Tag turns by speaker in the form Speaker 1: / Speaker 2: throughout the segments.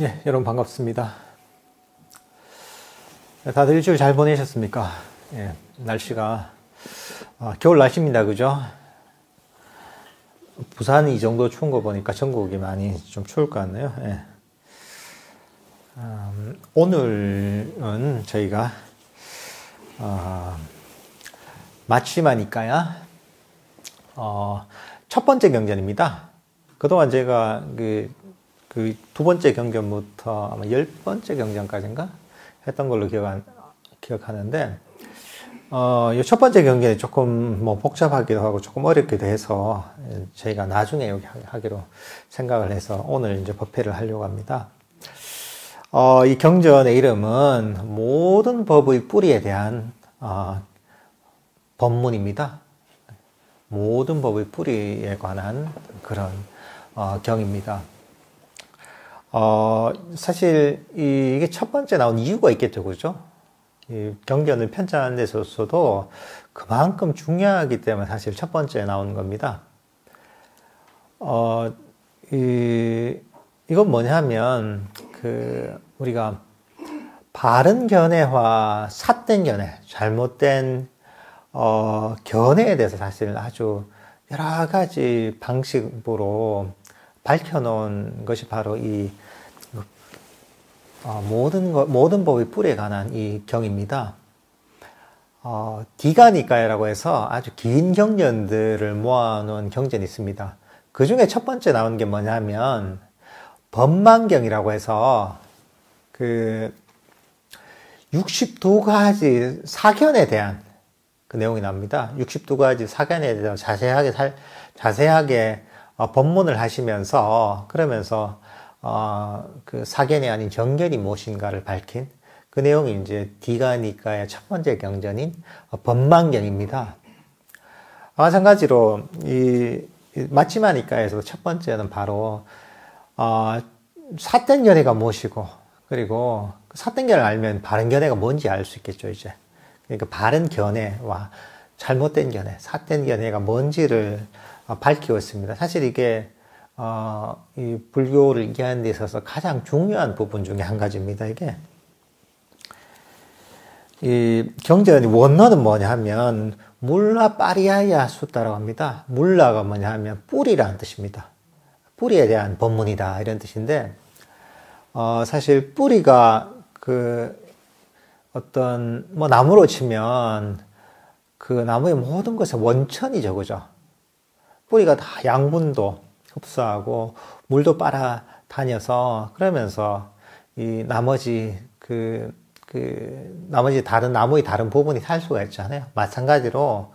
Speaker 1: 네, 여러분 반갑습니다. 다들 일주일 잘 보내셨습니까? 예, 날씨가 겨울 날씨입니다, 그죠? 부산이 이 정도 추운 거 보니까 전국이 많이 좀 추울 것 같네요. 예. 오늘은 저희가 마치마니까야 첫 번째 경전입니다. 그동안 제가 그 두 번째 경전부터 아마 10번째 경전까지인가 했던 걸로 기억하는데, 이 첫 번째 경전이 조금 복잡하기도 하고 조금 어렵기도 해서 저희가 나중에 여기 하기로 생각을 해서 오늘 이제 법회를 하려고 합니다. 이 경전의 이름은 모든 법의 뿌리에 대한 법문입니다. 모든 법의 뿌리에 관한 그런 경입니다. 사실 이게 첫 번째 나온 이유가 있겠죠, 그죠? 이 경전을 편찬하는 데 있어서도 그만큼 중요하기 때문에 사실 첫 번째 나온 겁니다. 이건 뭐냐면 우리가 바른 견해와 삿된 견해, 잘못된 견해에 대해서 사실 아주 여러 가지 방식으로 밝혀놓은 것이 바로 이 모든 법의 뿌리에 관한 이 경입니다. 디가니까야라고 해서 아주 긴 경전들을 모아놓은 경전이 있습니다. 그 중에 첫 번째 나온 게 뭐냐면 법망경이라고 해서 62가지 사견에 대한 그 내용이 납니다. 62가지 사견에 대해서 자세하게 법문을 하시면서 그러면서 그 사견이 아닌 정견이 무엇인가를 밝힌 그 내용이 이제 디가니까의 첫 번째 경전인 법망경입니다. 마찬가지로 이 마치마니까에서 첫 번째는 바로 삿된 견해가 무엇이고, 그리고 삿된 견해를 알면 바른 견해가 뭔지 알 수 있겠죠, 이제. 그러니까 바른 견해와 잘못된 견해, 삿된 견해가 뭔지를 밝히고 있습니다. 사실 이게 이 불교를 이해하는 데 있어서 가장 중요한 부분 중에 한 가지입니다. 이게 이 경전의 원어는 뭐냐 하면 물라 파리야야 수다라고 합니다. 물라가 뭐냐 하면 뿌리라는 뜻입니다. 뿌리에 대한 법문이다 이런 뜻인데, 사실 뿌리가 어떤 나무로 치면 그 나무의 모든 것의 원천이죠, 그죠? 뿌리가 다 양분도 흡수하고 물도 빨아다녀서 그러면서 이 나머지 나머지 다른 나무의 다른 부분이 살 수가 있잖아요. 마찬가지로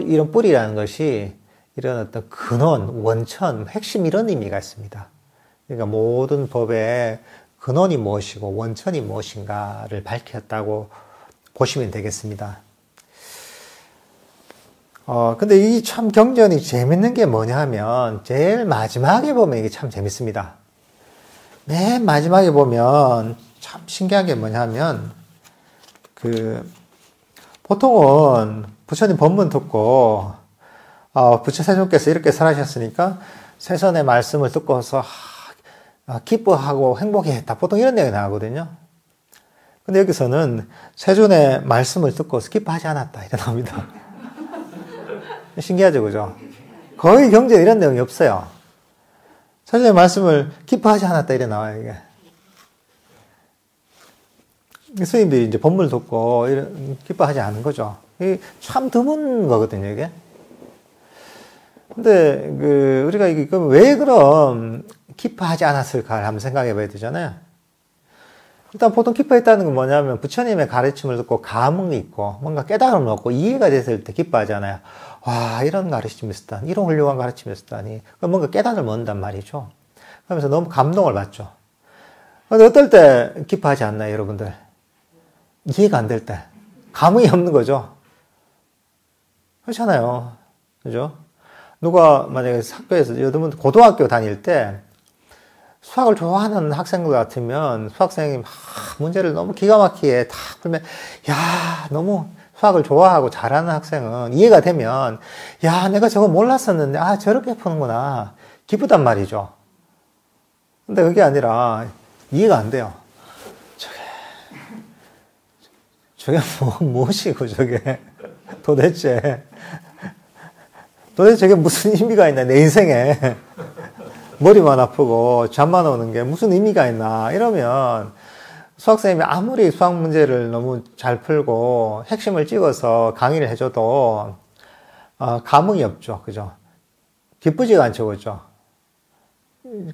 Speaker 1: 이런 뿌리라는 것이 이런 어떤 근원, 원천, 핵심 이런 의미가 있습니다. 그러니까 모든 법의 근원이 무엇이고 원천이 무엇인가를 밝혔다고 보시면 되겠습니다. 근데 이 참 경전이 재밌는 게 뭐냐 하면 제일 마지막에 보면 이게 참 재밌습니다. 맨 마지막에 보면 참 신기한 게 뭐냐 하면 보통은 부처님 법문 듣고 부처 세존께서 이렇게 설하셨으니까 세존의 말씀을 듣고서 기뻐하고 행복했다, 보통 이런 내용이 나오거든요. 근데 여기서는 세존의 말씀을 듣고서 기뻐하지 않았다 이래 나옵니다. 신기하죠, 그죠? 거의 경전에 이런 내용이 없어요. 세존의 말씀을 기뻐하지 않았다 이래 나와요, 이게. 스님들이 이제 법문을 듣고 기뻐하지 않은 거죠. 이게 참 드문 거거든요, 이게. 근데 우리가 이거 왜 그럼 기뻐하지 않았을까를 한번 생각해 봐야 되잖아요. 일단 보통 기뻐했다는 건 뭐냐면 부처님의 가르침을 듣고 감흥이 있고 뭔가 깨달음을 얻고 이해가 됐을 때 기뻐하잖아요. 와, 이런 가르침이 있었다니, 이런 훌륭한 가르침이 있었다니. 뭔가 깨달음을 얻는단 말이죠. 그러면서 너무 감동을 받죠. 근데 어떨 때 기뻐하지 않나요, 여러분들? 이해가 안 될 때. 감흥이 없는 거죠. 그렇잖아요. 그죠? 누가 만약에 학교에서, 여러분 고등학교 다닐 때 수학을 좋아하는 학생들 같으면 수학생이 막 문제를 너무 기가 막히게 다 풀면, 야, 너무 수학을 좋아하고 잘하는 학생은 이해가 되면, 야, 내가 저거 몰랐었는데, 저렇게 푸는구나. 기쁘단 말이죠. 근데 그게 아니라 이해가 안 돼요. 저게 무엇이고, 저게. 도대체 저게 무슨 의미가 있나, 내 인생에. 머리만 아프고 잠만 오는 게 무슨 의미가 있나. 이러면 수학선생님이 아무리 수학 문제를 너무 잘 풀고 핵심을 찍어서 강의를 해줘도 감흥이 없죠. 그죠? 기쁘지가 않죠. 그죠?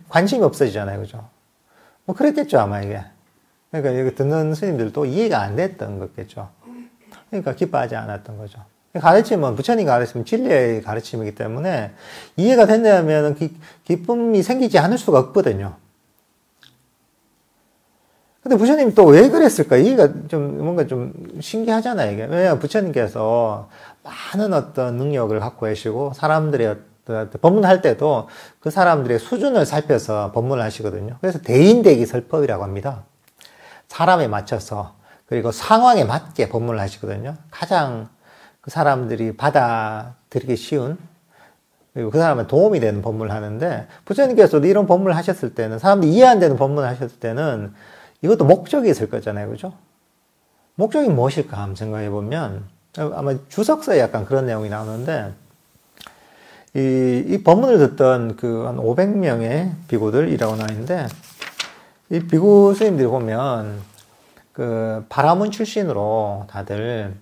Speaker 1: 관심이 없어지잖아요. 그죠? 뭐 그랬겠죠. 아마 이게. 그러니까 여기 듣는 스님들도 이해가 안 됐던 거겠죠. 그러니까 기뻐하지 않았던 거죠. 가르침은, 부처님 가르침은 진리의 가르침이기 때문에 이해가 된다면 기쁨이 생기지 않을 수가 없거든요. 근데 부처님이 또 왜 그랬을까? 이해가 뭔가 좀 신기하잖아요, 이게. 왜냐하면 부처님께서 많은 어떤 능력을 갖고 계시고, 사람들의 법문할 때도 그 사람들의 수준을 살펴서 법문을 하시거든요. 그래서 대인대기 설법이라고 합니다. 사람에 맞춰서, 그리고 상황에 맞게 법문을 하시거든요. 가장 그 사람들이 받아들이기 쉬운, 그리고 그 사람한테 도움이 되는 법문을 하는데, 부처님께서도 이런 법문을 하셨을 때는, 사람들이 이해 안 되는 법문을 하셨을 때는 이것도 목적이 있을 거잖아요. 그죠? 목적이 무엇일까 한번 생각해 보면, 아마 주석서에 약간 그런 내용이 나오는데, 이 법문을 듣던 한 500명의 비구들이라고 나와 있는데, 이 비구 스님들이 보면, 바라문 출신으로 다들,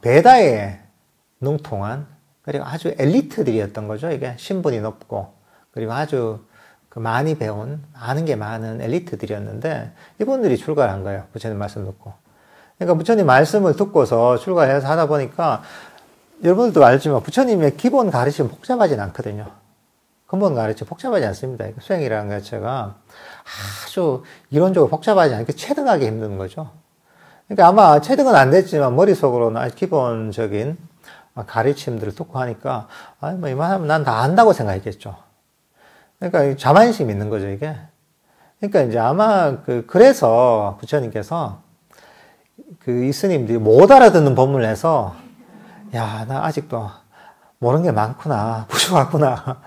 Speaker 1: 베다에 능통한, 그리고 아주 엘리트들이었던 거죠. 이게 신분이 높고, 그리고 아주 많이 배운, 아는 게 많은 엘리트들이었는데, 이분들이 출가를 한 거예요. 부처님 말씀 듣고. 그러니까 부처님 말씀을 듣고서 출가해서 하다 보니까, 여러분들도 알지만 부처님의 기본 가르침은 복잡하진 않거든요. 근본 가르침 복잡하지 않습니다. 수행이라는 것 자체가 아주 이론적으로 복잡하지 않게 체득하기 힘든 거죠. 그러니까 아마 체득은 안 됐지만 머릿속으로는 아주 기본적인 가르침들을 듣고 하니까, 뭐 이만하면 난 다 안다고 생각했겠죠. 그러니까 자만심이 있는 거죠, 이게. 그러니까 이제 아마 그래서 부처님께서 이 스님들이 못 알아듣는 법문을 해서, 야, 나 아직도 모르는 게 많구나, 부족하구나.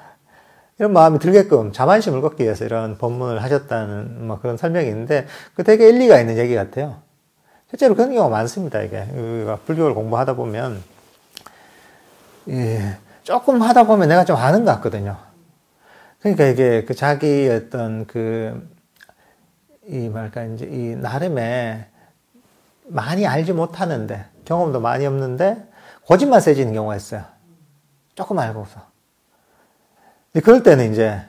Speaker 1: 이런 마음이 들게끔 자만심을 걷기 위해서 이런 법문을 하셨다는 뭐 그런 설명이 있는데, 되게 일리가 있는 얘기 같아요. 실제로 그런 경우가 많습니다, 이게. 우리가 불교를 공부하다 보면, 조금 하다 보면 내가 좀 아는 것 같거든요. 그러니까 이게 자기 어떤 이제 이 나름의 많이 알지 못하는데, 경험도 많이 없는데, 고집만 세지는 경우가 있어요. 조금 알고서. 그럴 때는 이제,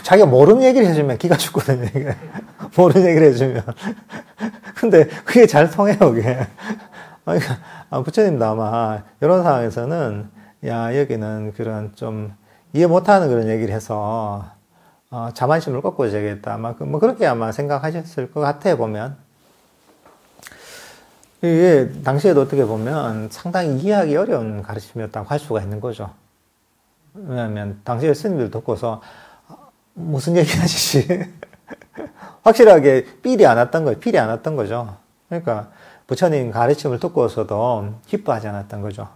Speaker 1: 자기가 모르는 얘기를 해주면 기가 죽거든요, 이게. 모르는 얘기를 해주면. 근데 그게 잘 통해요, 그게. 부처님도 아마 이런 상황에서는, 야, 여기는 그런 좀 이해 못하는 그런 얘기를 해서, 자만심을 꺾고 줘야겠다. 아마, 그렇게 아마 생각하셨을 것 같아요, 보면. 이게 당시에도 어떻게 보면 상당히 이해하기 어려운 가르침이었다고 할 수가 있는 거죠. 왜냐하면 당시에 스님들 듣고서 무슨 얘기 하시지? 확실하게 필이 안 왔던 거죠. 그러니까 부처님 가르침을 듣고서도 기뻐하지 않았던 거죠.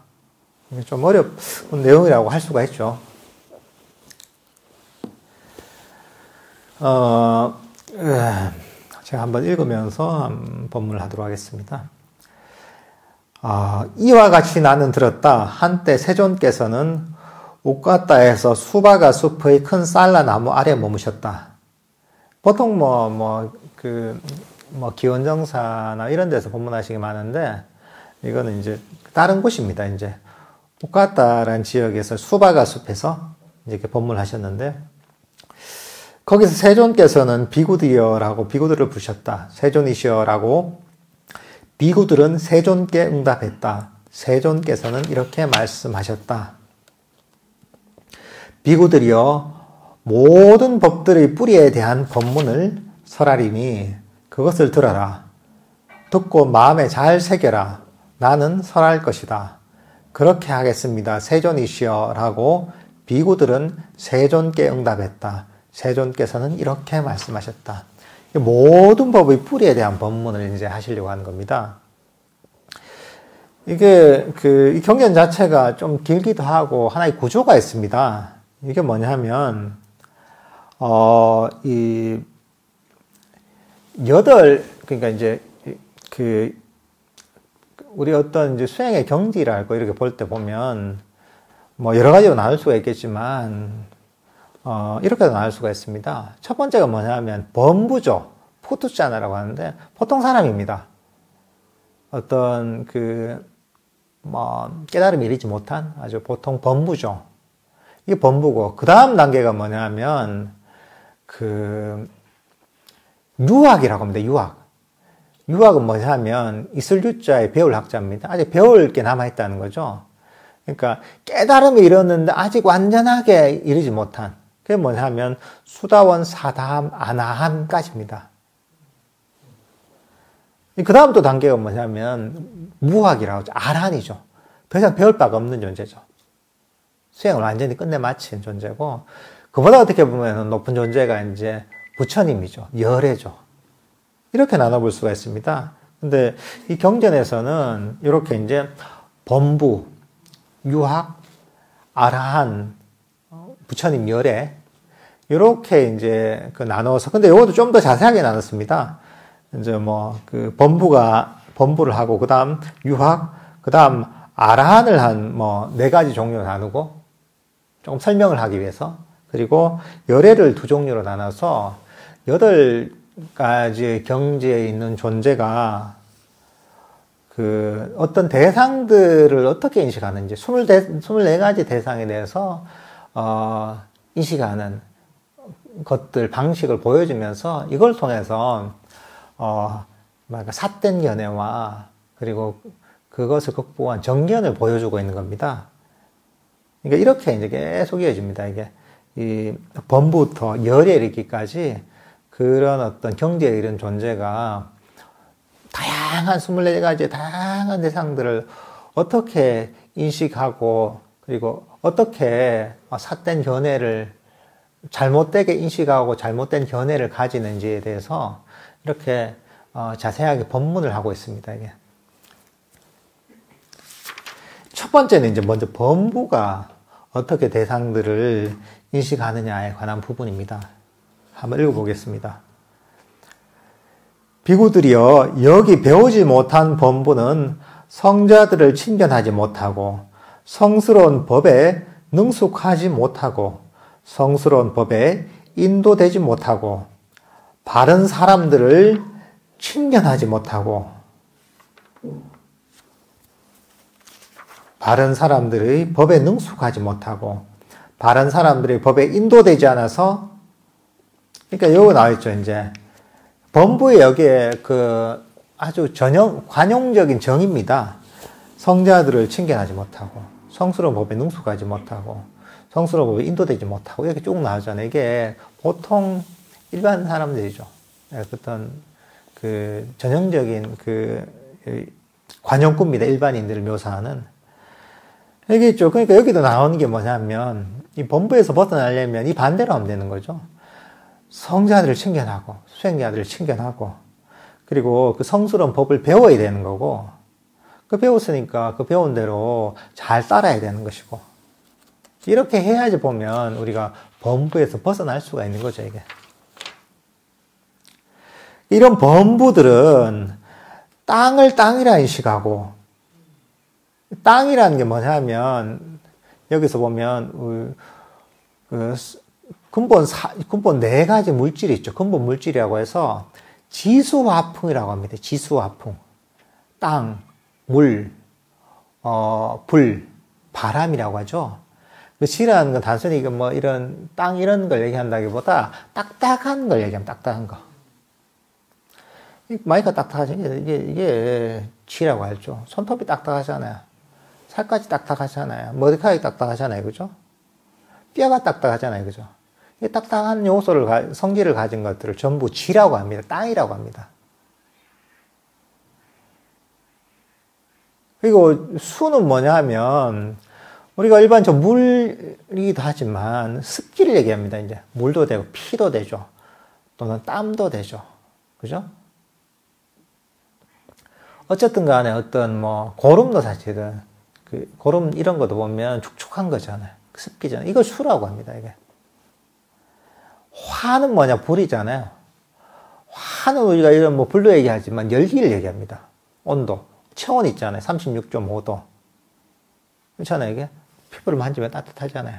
Speaker 1: 좀 어려운 내용이라고 할 수가 있죠. 제가 한번 읽으면서 법문을 하도록 하겠습니다. 이와 같이 나는 들었다. 한때 세존께서는 우까따에서 수바가 숲의 큰 쌀라나무 아래 머무셨다. 보통 기원정사나 이런 데서 법문하시기 많은데, 이거는 이제 다른 곳입니다, 이제. 우까따라는 지역에서 수바가 숲에서 이렇게 법문을 하셨는데, 거기서 세존께서는 비구디여라고 비구들을 부르셨다. 세존이시여라고 비구들은 세존께 응답했다. 세존께서는 이렇게 말씀하셨다. 비구들이여 모든 법들의 뿌리에 대한 법문을 설하리니 그것을 들어라. 듣고 마음에 잘 새겨라. 나는 설할 것이다. 그렇게 하겠습니다. 세존이시여라고 비구들은 세존께 응답했다. 세존께서는 이렇게 말씀하셨다. 모든 법의 뿌리에 대한 법문을 이제 하시려고 하는 겁니다. 이게 이 경전 자체가 좀 길기도 하고 하나의 구조가 있습니다. 이게 뭐냐면 이, 그러니까 이제, 우리 어떤 이제 수행의 경지랄고 이렇게 볼 때 보면, 뭐 여러 가지로 나눌 수가 있겠지만, 이렇게도 나눌 수가 있습니다. 첫 번째가 뭐냐면, 범부죠. 포투자나라고 하는데, 보통 사람입니다. 어떤 깨달음이 이르지 못한 아주 보통 범부죠. 이게 범부고, 그 다음 단계가 뭐냐면, 유학이라고 합니다, 유학. 유학은 뭐냐면, 이슬유자의 배울 학자입니다. 아직 배울 게 남아있다는 거죠. 그러니까, 깨달음이 이뤘는데 아직 완전하게 이르지 못한. 그게 뭐냐면, 수다원, 사다함, 아나함까지입니다. 그 다음 또 단계가 뭐냐면, 무학이라고 하죠. 아란이죠. 더 이상 배울 바가 없는 존재죠. 수행을 완전히 끝내 마친 존재고, 그보다 어떻게 보면 높은 존재가 이제 부처님이죠. 열애죠. 이렇게 나눠볼 수가 있습니다. 근데 이 경전에서는 이렇게 이제 범부, 유학, 아라한, 부처님 열애, 이렇게 이제 나눠서, 근데 이것도 좀 더 자세하게 나눴습니다. 이제 범부를 하고, 그 다음 유학, 그 다음 아라한을 한 네 가지 종류로 나누고, 조금 설명을 하기 위해서, 그리고 열애를 두 종류로 나눠서 8가지 경지에 있는 존재가 어떤 대상들을 어떻게 인식하는지 24가지 대상에 대해서 인식하는 것들 방식을 보여주면서 이걸 통해서 삿된 견해와 그리고 그것을 극복한 정견을 보여주고 있는 겁니다. 그러니까 이렇게 이제 계속 이어집니다. 이게 이 범부부터 열에 이르기까지 그런 어떤 경지에 이른 존재가 다양한 24가지의 다양한 대상들을 어떻게 인식하고 그리고 어떻게 삿된 견해를 잘못되게 인식하고 잘못된 견해를 가지는지에 대해서 이렇게 자세하게 법문을 하고 있습니다. 이게. 첫 번째는 이제 먼저 범부가 어떻게 대상들을 인식하느냐에 관한 부분입니다. 한번 읽어보겠습니다. 비구들이여, 여기 배우지 못한 범부는 성자들을 친견하지 못하고 성스러운 법에 능숙하지 못하고 성스러운 법에 인도되지 못하고 바른 사람들을 친견하지 못하고 바른 사람들의 법에 능숙하지 못하고 바른 사람들의 법에 인도되지 않아서 그러니까 여기 나와있죠. 이제 범부의 여기에 아주 관용적인 정의입니다. 성자들을 친견하지 못하고 성스러운 법에 능숙하지 못하고 성스러운 법에 인도되지 못하고 이렇게 쭉 나오잖아요. 이게 보통 일반 사람들이죠. 어떤 전형적인 관용구입니다. 일반인들을 묘사하는. 여기 있죠. 그러니까 여기도 나오는 게 뭐냐면, 이 범부에서 벗어나려면 이 반대로 하면 되는 거죠. 성자들을 친견하고, 수행자들을 친견하고, 그리고 그 성스러운 법을 배워야 되는 거고, 배웠으니까 그 배운 대로 잘 따라야 되는 것이고, 이렇게 해야지 보면 우리가 범부에서 벗어날 수가 있는 거죠, 이게. 이런 범부들은 땅을 땅이라 인식하고, 땅이라는 게 뭐냐면, 여기서 보면, 근본 4가지 물질이 있죠. 근본 물질이라고 해서, 지수화풍이라고 합니다. 지수화풍. 땅, 물, 불, 바람이라고 하죠. 그 지라는 건 단순히 이런 땅 이런 걸 얘기한다기보다, 딱딱한 걸 얘기하면 딱딱한 거. 마이크가 딱딱하죠. 이게 지라고 하죠. 손톱이 딱딱하잖아요. 살까지 딱딱하잖아요. 머리카락이 딱딱하잖아요. 그죠? 뼈가 딱딱하잖아요. 그죠? 이 딱딱한 성질을 가진 것들을 전부 지라고 합니다. 땅이라고 합니다. 그리고 수는 뭐냐 하면, 우리가 일반적으로 물이기도 하지만, 습기를 얘기합니다. 이제. 물도 되고, 피도 되죠. 또는 땀도 되죠. 그죠? 어쨌든 간에 어떤 고름도 사실은, 고름 이런 것도 보면 축축한 거잖아요. 습기잖아요. 이걸 수라고 합니다, 이게. 화는 뭐냐? 불이잖아요. 화는 우리가 이런 뭐 불로 얘기하지만 열기를 얘기합니다. 온도. 체온 있잖아요. 36.5도. 그렇잖아요, 이게? 피부를 만지면 따뜻하잖아요.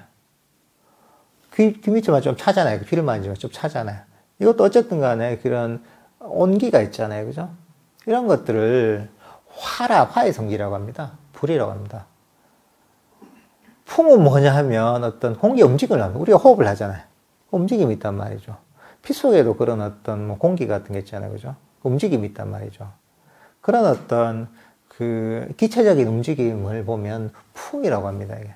Speaker 1: 귀 밑에만 좀 차잖아요. 귀를 만지면 좀 차잖아요. 이것도 어쨌든 간에 그런 온기가 있잖아요. 그죠? 이런 것들을 화의 성질이라고 합니다. 불이라고 합니다. 풍은 뭐냐 하면 어떤 공기의 움직임을 합니다. 우리가 호흡을 하잖아요. 움직임이 있단 말이죠. 피 속에도 그런 어떤 뭐 공기 같은 게 있잖아요. 그죠? 움직임이 있단 말이죠. 그런 어떤 그 기체적인 움직임을 보면 풍이라고 합니다. 이게.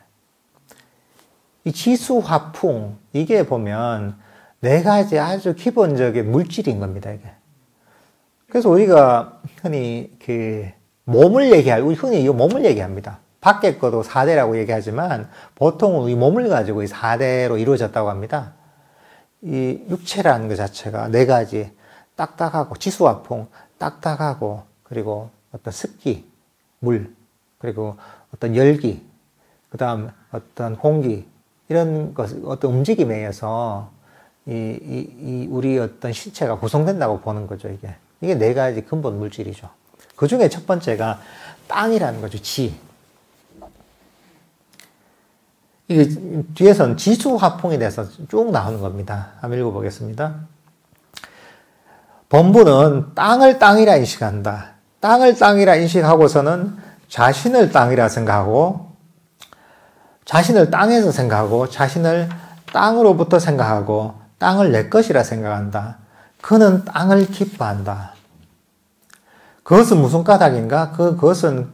Speaker 1: 이 지수화풍, 이게 보면 네 가지 아주 기본적인 물질인 겁니다. 이게. 그래서 우리가 흔히 우리 흔히 이 몸을 얘기합니다. 밖에 거도 4대라고 얘기하지만 보통은 이 몸을 가지고 이 4대로 이루어졌다고 합니다. 이 육체라는 것 자체가 네 가지 딱딱하고 지수화풍, 딱딱하고 그리고 어떤 습기, 물, 그리고 어떤 열기, 그 다음 어떤 공기 이런 것 어떤 움직임에 의해서 우리 어떤 신체가 구성된다고 보는 거죠. 이게 네 가지 근본 물질이죠. 그 중에 첫 번째가 땅이라는 거죠. 이게 뒤에서는 지수화풍에 대해서 쭉 나오는 겁니다. 한번 읽어보겠습니다. 범부는 땅을 땅이라 인식한다. 땅을 땅이라 인식하고서는 자신을 땅이라 생각하고, 자신을 땅에서 생각하고, 자신을 땅으로부터 생각하고, 땅을 내 것이라 생각한다. 그는 땅을 기뻐한다. 그것은 무슨 까닭인가? 그는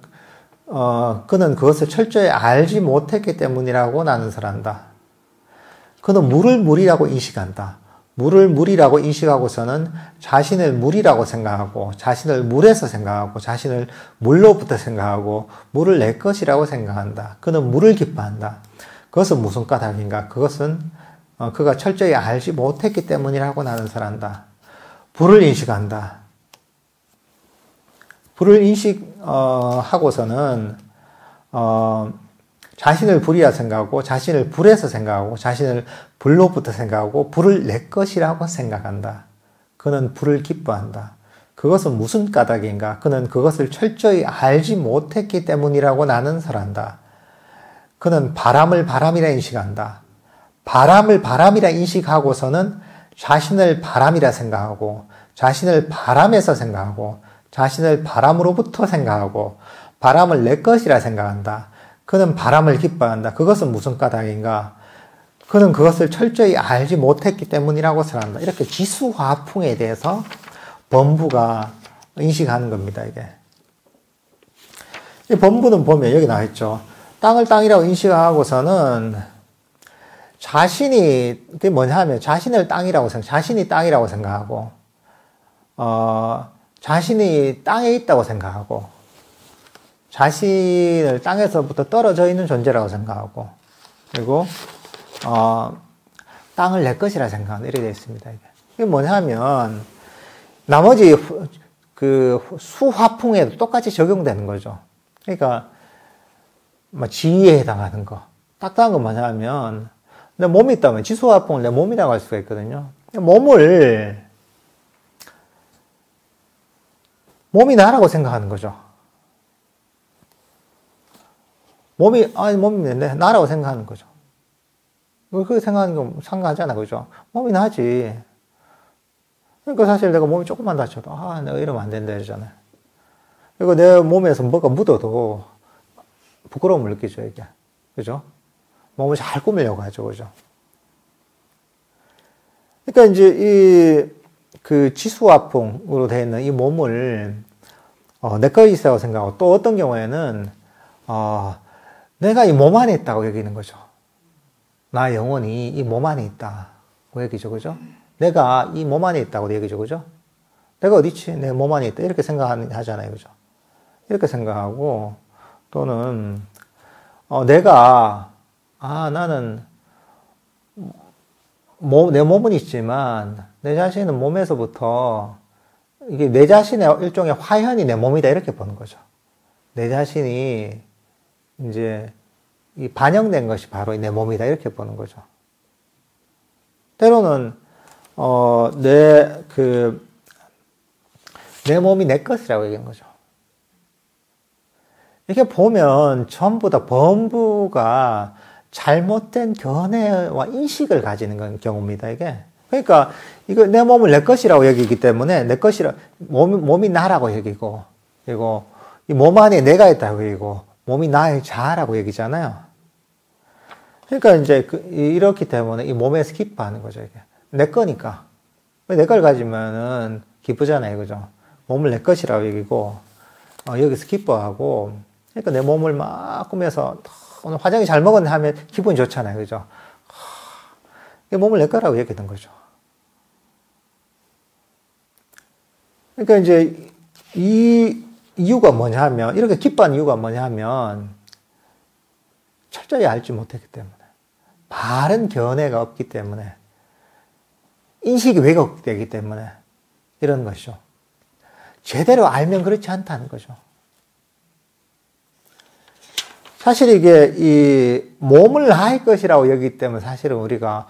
Speaker 1: 그것을 철저히 알지 못했기 때문이라고 나는 설한다. 그는 물을 물이라고 인식한다. 물을 물이라고 인식하고서는 자신을 물이라고 생각하고, 자신을 물에서 생각하고, 자신을 물로부터 생각하고, 물을 내 것이라고 생각한다. 그는 물을 기뻐한다. 그것은 무슨 까닭인가? 그것은 그가 철저히 알지 못했기 때문이라고 나는 설한다. 불을 인식한다. 불을 인식하고서는 자신을 불이라 생각하고, 자신을 불에서 생각하고, 자신을 불로부터 생각하고, 불을 내 것이라고 생각한다. 그는 불을 기뻐한다. 그것은 무슨 까닭인가? 그는 그것을 철저히 알지 못했기 때문이라고 나는 설한다. 그는 바람을 바람이라 인식한다. 바람을 바람이라 인식하고서는 자신을 바람이라 생각하고, 자신을 바람에서 생각하고, 자신을 바람으로부터 생각하고, 바람을 내 것이라 생각한다. 그는 바람을 기뻐한다. 그것은 무슨 까닭인가? 그는 그것을 철저히 알지 못했기 때문이라고 설한다. 이렇게 지수화풍에 대해서 범부가 인식하는 겁니다, 이게. 이 범부는 보면 여기 나와있죠. 땅을 땅이라고 인식하고서는 그게 뭐냐 하면 자신이 땅이라고 생각하고, 자신이 땅에 있다고 생각하고, 자신을 땅에서부터 떨어져 있는 존재라고 생각하고, 그리고 땅을 내 것이라 생각하는 이렇게 되어 있습니다. 이게 뭐냐 하면 나머지 그 수화풍에도 똑같이 적용되는 거죠. 그러니까 지위에 해당하는 거. 딱딱한 건 뭐냐 하면 내 몸이 있다면 지수화풍을 내 몸이라고 할 수가 있거든요. 몸이 나라고 생각하는 거죠. 몸이 나라고 생각하는 거죠. 그렇게 생각하는 건 상관하잖아, 그죠? 몸이 나지. 그러니까 사실 내가 몸이 조금만 다쳐도, 내가 이러면 안 된다, 이러잖아요. 그리고 내 몸에서 뭐가 묻어도 부끄러움을 느끼죠, 이게. 그죠? 몸을 잘 꾸미려고 하죠, 그죠? 그러니까 이제 그 지수화풍으로 되어 있는 이 몸을, 내 것이라고 생각하고, 또 어떤 경우에는, 내가 이 몸 안에 있다고 여기는 거죠. 나의 영혼이 이 몸 안에 있다고 얘기죠, 그죠? 내가 이 몸 안에 있다고 얘기죠, 그죠? 내가 어디 있지? 내 몸 안에 있다. 이렇게 생각하잖아요, 그죠? 이렇게 생각하고, 또는, 나는, 내 몸은 있지만, 내 자신은 몸에서부터, 이게 내 자신의 일종의 화현이 내 몸이다, 이렇게 보는 거죠. 내 자신이, 이제, 이 반영된 것이 바로 내 몸이다, 이렇게 보는 거죠. 때로는 내 몸이 내 것이라고 얘기한 거죠. 이렇게 보면 전부 다 범부가 잘못된 견해와 인식을 가지는 경우입니다, 이게. 그러니까, 이거 내 몸을 내 것이라고 여기기 때문에, 내 것이라, 몸이 나라고 여기고, 그리고, 이 몸 안에 내가 있다고 여기고, 몸이 나의 자아라고 얘기잖아요. 그러니까 이제, 이렇기 때문에 이 몸에서 기뻐하는 거죠, 이게. 내 거니까. 내 걸 가지면은 기쁘잖아요, 그죠? 몸을 내 것이라고 여기고, 여기서 기뻐하고, 그러니까 내 몸을 막 꾸며서, 오늘 화장이 잘 먹었네 하면 기분이 좋잖아요, 그죠? 몸을 내 거라고 얘기하는 거죠. 그러니까 이제 이 이유가 뭐냐 하면, 이렇게 기뻐하는 이유가 뭐냐 하면, 철저히 알지 못했기 때문에, 바른 견해가 없기 때문에, 인식이 왜곡되기 때문에, 이런 것이죠. 제대로 알면 그렇지 않다는 거죠. 사실 이게 이 몸을 나의 것이라고 여기기 때문에 사실은 우리가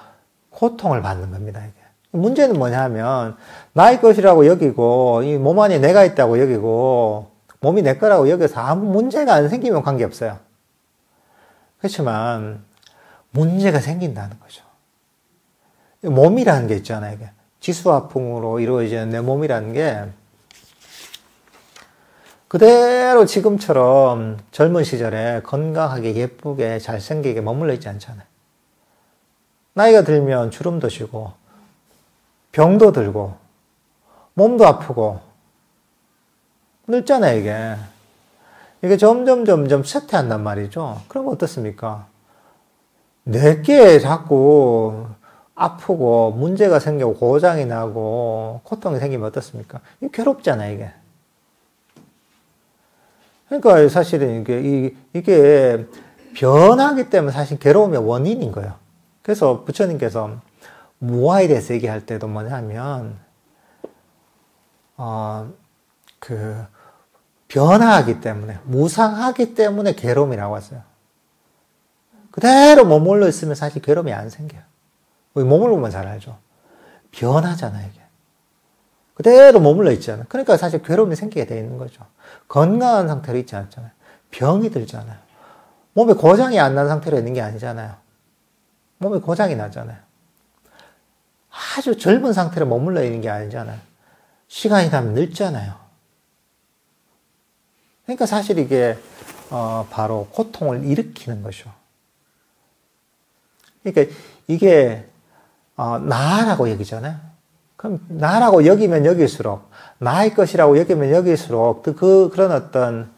Speaker 1: 고통을 받는 겁니다, 이게. 문제는 뭐냐 하면, 나의 것이라고 여기고, 이 몸 안에 내가 있다고 여기고, 몸이 내 거라고 여기서 아무 문제가 안 생기면 관계없어요. 그렇지만, 문제가 생긴다는 거죠. 몸이라는 게 있잖아요, 이게. 지수화풍으로 이루어지는 내 몸이라는 게, 그대로 지금처럼 젊은 시절에 건강하게 예쁘게 잘생기게 머물러 있지 않잖아요. 나이가 들면 주름도 지고 병도 들고 몸도 아프고 늙잖아요, 이게. 이게 점점 쇠퇴한단 말이죠. 그럼 어떻습니까? 내게 자꾸 아프고 문제가 생기고 고장이 나고 고통이 생기면 어떻습니까? 이게 괴롭잖아요, 이게. 그러니까 사실은 이게 변하기 때문에 사실 괴로움의 원인인 거예요. 그래서 부처님께서 무아에 대해서 얘기할 때도 뭐냐면, 변화하기 때문에, 무상하기 때문에 괴로움이라고 했어요. 그대로 머물러 있으면 사실 괴로움이 안 생겨요. 우리 머물러 보면 잘 알죠. 변하잖아요, 이게. 그대로 머물러 있잖아요. 그러니까 사실 괴로움이 생기게 돼 있는 거죠. 건강한 상태로 있지 않잖아요. 병이 들잖아요. 몸에 고장이 안 난 상태로 있는 게 아니잖아요. 몸에 고장이 나잖아요. 아주 젊은 상태로 머물러 있는 게 아니잖아요. 시간이 가면 늙잖아요. 그러니까 사실 이게 바로 고통을 일으키는 것이죠. 그러니까 이게 나라고 얘기잖아요. 그럼 나라고 여기면 여길수록, 나의 것이라고 여기면 여길수록 그런 어떤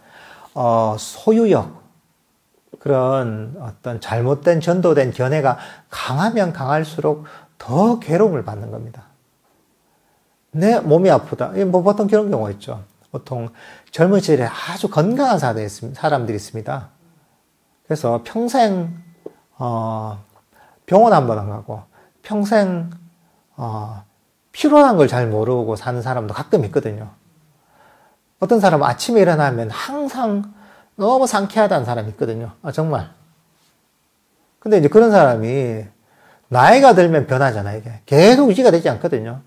Speaker 1: 소유욕, 그런 어떤 잘못된 전도된 견해가 강하면 강할수록 더 괴로움을 받는 겁니다. 내 몸이 아프다. 뭐 보통 그런 경우가 있죠. 보통 젊은 시절에 아주 건강한 사람들이 있습니다. 그래서 평생 병원 한 번 안 가고 평생 피로한 걸 잘 모르고 사는 사람도 가끔 있거든요. 어떤 사람은 아침에 일어나면 항상 너무 상쾌하다는 사람이 있거든요. 정말. 근데 이제 그런 사람이 나이가 들면 변하잖아요, 이게. 계속 유지가 되지 않거든요.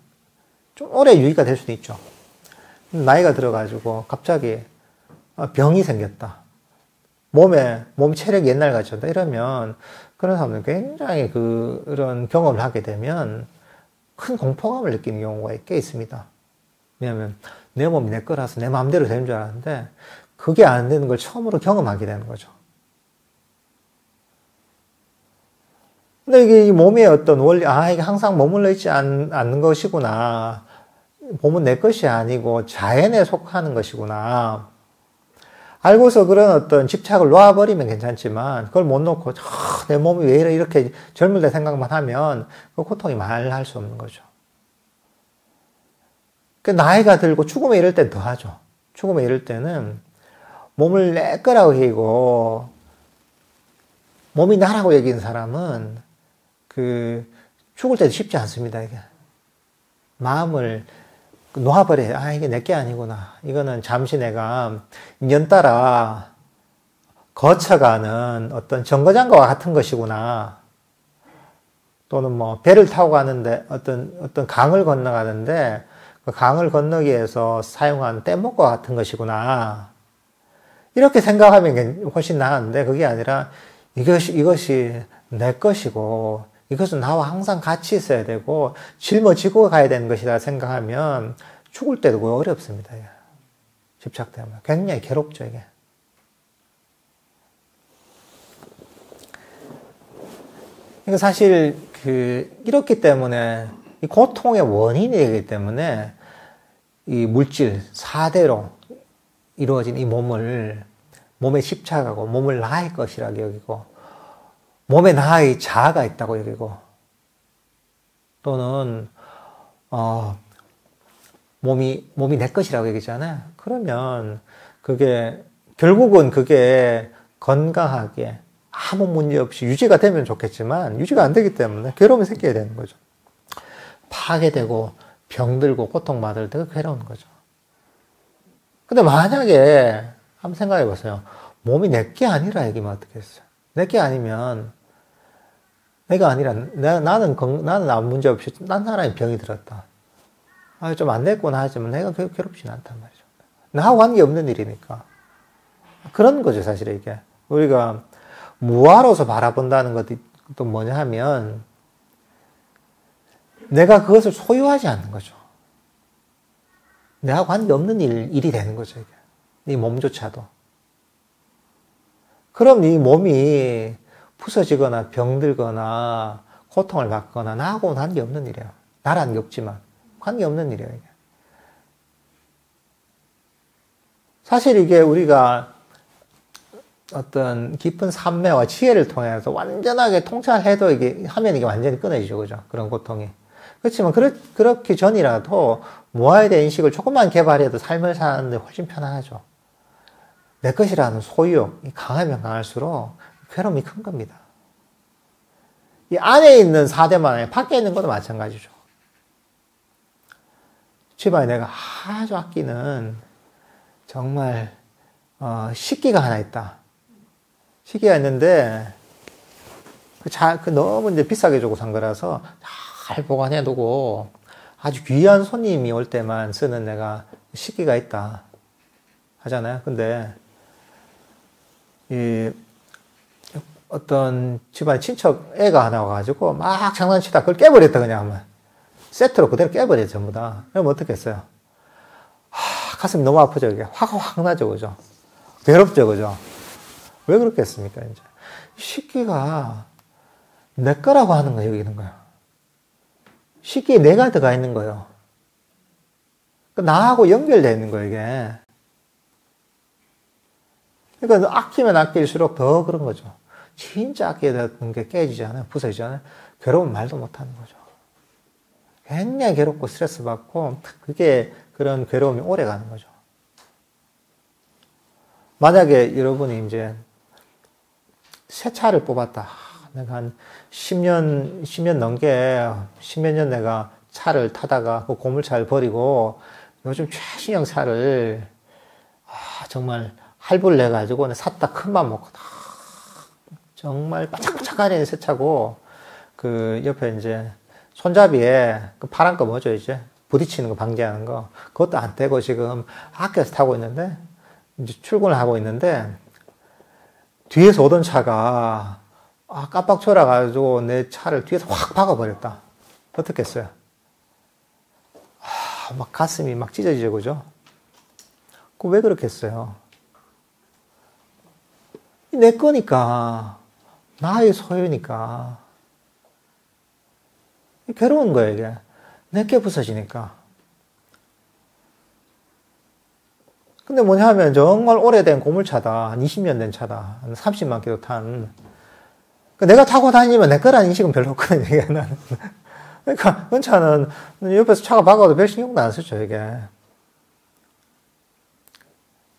Speaker 1: 좀 오래 유지가 될 수도 있죠. 나이가 들어가지고 갑자기 병이 생겼다. 몸 체력이 옛날 같이 다 이러면 그런 사람들은 굉장히 그런 경험을 하게 되면 큰 공포감을 느끼는 경우가 꽤 있습니다. 왜냐하면 내 몸이 내 거라서 내 마음대로 되는 줄 알았는데 그게 안 되는 걸 처음으로 경험하게 되는 거죠. 근데 이게 이 몸의 어떤 원리, 이게 항상 머물러 있지 않는 것이구나. 몸은 내 것이 아니고 자연에 속하는 것이구나. 알고서 그런 어떤 집착을 놓아버리면 괜찮지만 그걸 못 놓고 내 몸이 왜 이렇게 젊을 때 생각만 하면 그 고통이 말할 수 없는 거죠. 그 나이가 들고 죽음에 이를 땐 더 하죠. 죽음에 이를 때는 몸을 내 거라고 여기고 몸이 나라고 여기는 사람은 죽을 때도 쉽지 않습니다. 이게 마음을 놓아버려요. 이게 내게 아니구나. 이거는 잠시 내가 인연 따라 거쳐가는 어떤 정거장과 같은 것이구나. 또는 뭐 배를 타고 가는데 어떤 강을 건너가는데 그 강을 건너기 위해서 사용한 뗏목과 같은 것이구나. 이렇게 생각하면 훨씬 나은데 그게 아니라 이것이 내 것이고 이것은 나와 항상 같이 있어야 되고 짊어지고 가야 되는 것이다 생각하면 죽을 때도 어렵습니다. 집착되면. 굉장히 괴롭죠, 이게. 그러니까 사실 이렇기 때문에 이 고통의 원인이 되기 때문에 이 물질 4대로 이루어진 이 몸에 집착하고 몸을 나의 것이라고 여기고 몸에 나의 자아가 있다고 여기고 또는 몸이 내 것이라고 여기잖아요. 그러면 결국은 그게 건강하게 아무 문제 없이 유지가 되면 좋겠지만 유지가 안 되기 때문에 괴로움이 생겨야 되는 거죠. 파괴되고 병들고 고통받을 때 괴로운 거죠. 근데 만약에 한번 생각해 보세요. 몸이 내게 아니라 얘기면 어떻겠어요? 내게 아니면 내가 아니라 나는 아무 문제 없이 딴 사람이 병이 들었다. 좀 안 됐구나 하지만 내가 괴롭지는 않단 말이죠. 나하고 관계없는 일이니까. 그런 거죠, 사실 이게. 우리가 무아로서 바라본다는 것도 뭐냐 하면 내가 그것을 소유하지 않는 거죠. 내하고 관계없는 일이 되는 거죠, 이게. 이 몸조차도. 그럼 이 몸이 부서지거나 병들거나 고통을 받거나 나하고는 관계없는 일이에요. 나라는 게 없지만 관계없는 일이에요, 이게. 사실 이게 우리가 어떤 깊은 삼매와 지혜를 통해서 완전하게 통찰해도 이게 완전히 끊어지죠, 그죠? 그런 고통이. 그렇지만 그렇기 전이라도 무아에 대한 인식을 조금만 개발해도 삶을 사는데 훨씬 편안하죠. 내 것이라는 소유욕이 강하면 강할수록 괴로움이 큰 겁니다. 이 안에 있는 4대만 아니라 밖에 있는 것도 마찬가지죠. 집안에 내가 아주 아끼는 정말 식기가 하나 있다. 식기가 있는데 너무 이제 비싸게 주고 산 거라서 잘 보관해 두고 아주 귀한 손님이 올 때만 쓰는 내가 식기가 있다 하잖아요. 근데 어떤 집안에 친척 애가 하나 와가지고 막 장난치다 그걸 깨버렸다, 그냥. 세트로 그대로 깨버려, 전부 다. 그러면 어떻겠어요? 가슴이 너무 아프죠, 이게. 확 나죠, 그죠? 괴롭죠, 그죠? 왜 그렇겠습니까, 이제? 식기가 내 거라고 하는 거예요, 여기 있는 거예요. 식기에 내가 들어가 있는 거예요. 나하고 연결되어 있는 거예요, 이게. 그러니까 아끼면 아낄수록 더 그런 거죠. 진짜 아껴야 되는 게 깨지잖아요. 부서지잖아요. 괴로운 말도 못하는 거죠. 굉장히 괴롭고 스트레스 받고 그게 그런 괴로움이 오래 가는 거죠. 만약에 여러분이 이제 새 차를 뽑았다. 내가 한 10년 넘게 10몇 년 내가 차를 타다가 그 고물차를 버리고 요즘 최신형 차를 정말 할부를 내가지고 샀다. 큰맘 먹고 정말 반짝반짝거리는 새 차고 그 옆에 이제 손잡이에 그 파란 거 뭐죠, 이제 부딪히는 거 방지하는 거 그것도 안 떼고 지금 아껴서 타고 있는데 이제 출근을 하고 있는데 뒤에서 오던 차가 깜빡 졸아가지고 내 차를 뒤에서 확 박아버렸다. 어떻겠어요? 막 가슴이 막 찢어지죠, 그죠? 그 왜 그렇겠어요? 내 거니까, 나의 소유니까. 괴로운 거예요, 이게. 내게 부서지니까. 근데 뭐냐 하면 정말 오래된 고물차다. 한 20년 된 차다. 한 30만 킬로 탄. 내가 타고 다니면 내 거라는 인식은 별로 없거든요, 이게 나는. 그러니까, 그 차는 옆에서 차가 박아도 별 신경도 안 쓰죠, 이게.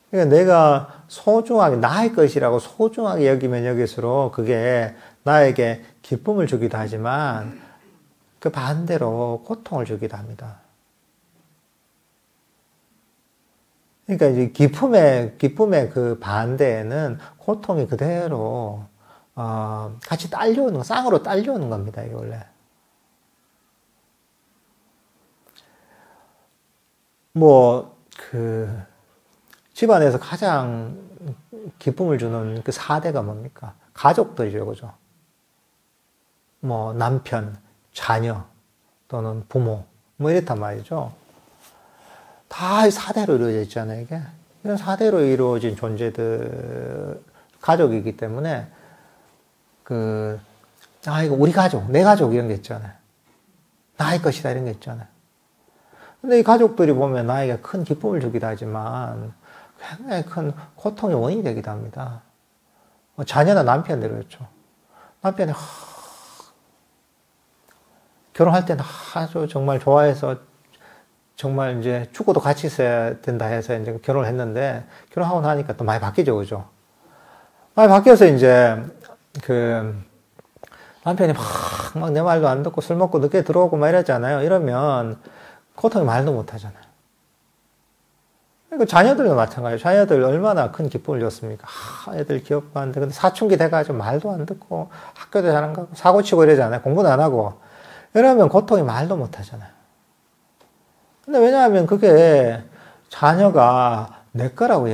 Speaker 1: 그러니까 내가 소중하게, 나의 것이라고 소중하게 여기면 여기수록 그게 나에게 기쁨을 주기도 하지만 그 반대로 고통을 주기도 합니다. 그러니까 이제 기쁨의 그 반대에는 고통이 그대로, 같이 딸려오는 거, 쌍으로 딸려오는 겁니다, 이게 원래. 뭐, 집안에서 가장 기쁨을 주는 그 4대가 뭡니까? 가족들이죠, 그죠? 뭐, 남편, 자녀, 또는 부모, 뭐 이랬단 말이죠. 다 4대로 이루어져 있잖아요, 이게. 이런 4대로 이루어진 존재들, 가족이기 때문에, 이거 우리 가족, 내 가족 이런 게 있잖아요. 나의 것이다 이런 게 있잖아요. 근데 이 가족들이 보면 나에게 큰 기쁨을 주기도 하지만 굉장히 큰 고통의 원인이 되기도 합니다. 자녀나 남편들 그렇죠. 남편이 결혼할 때는 아주 정말 좋아해서 정말 이제 죽어도 같이 있어야 된다 해서 이제 결혼을 했는데 결혼하고 나니까 또 많이 바뀌죠, 그죠? 많이 바뀌어서 이제 남편이 막 내 말도 안 듣고 술 먹고 늦게 들어오고 막 이러잖아요. 이러면 고통이 말도 못 하잖아요. 그러니까 자녀들도 마찬가지예요. 자녀들 얼마나 큰 기쁨을 줬습니까? 애들 귀엽고 한데 근데 사춘기 돼가지고 말도 안 듣고 학교도 잘 안 가고 사고 치고 이러잖아요. 공부도 안 하고. 이러면 고통이 말도 못 하잖아요. 근데 왜냐하면 그게 자녀가 내 거라고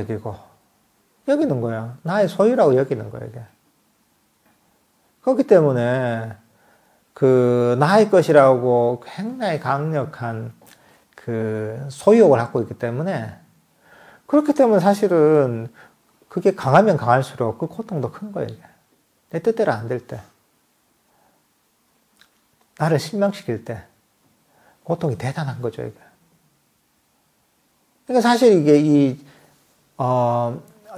Speaker 1: 여기는 거야. 나의 소유라고 여기는 거야, 이게. 그렇기 때문에 나의 것이라고 굉장히 강력한 소유욕을 갖고 있기 때문에 그렇기 때문에 사실은 그게 강하면 강할수록 그 고통도 큰 거예요, 이게. 내 뜻대로 안 될 때. 나를 실망시킬 때 고통이 대단한 거죠, 이게. 그러니까 사실 이게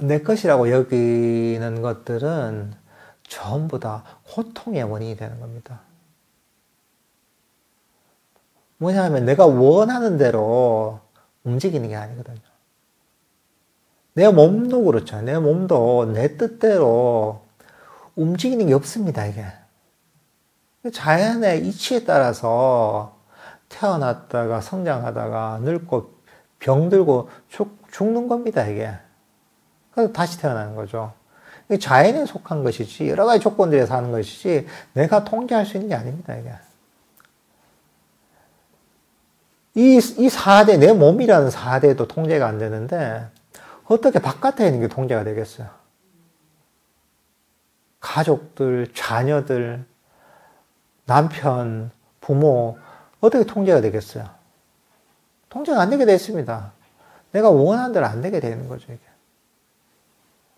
Speaker 1: 내 것이라고 여기는 것들은 전부 다 고통의 원인이 되는 겁니다. 뭐냐 하면 내가 원하는 대로 움직이는 게 아니거든요. 내 몸도 그렇죠. 내 몸도 내 뜻대로 움직이는 게 없습니다, 이게. 자연의 이치에 따라서 태어났다가 성장하다가 늙고 병들고 죽는 겁니다, 이게. 그래서 다시 태어나는 거죠. 자연에 속한 것이지, 여러 가지 조건들에 사는 것이지, 내가 통제할 수 있는 게 아닙니다, 이게. 이 4대, 내 몸이라는 4대도 통제가 안 되는데, 어떻게 바깥에 있는 게 통제가 되겠어요? 가족들, 자녀들, 남편, 부모, 어떻게 통제가 되겠어요? 통제가 안 되게 돼 있습니다. 내가 원하는 대로 안 되게 되는 거죠, 이게.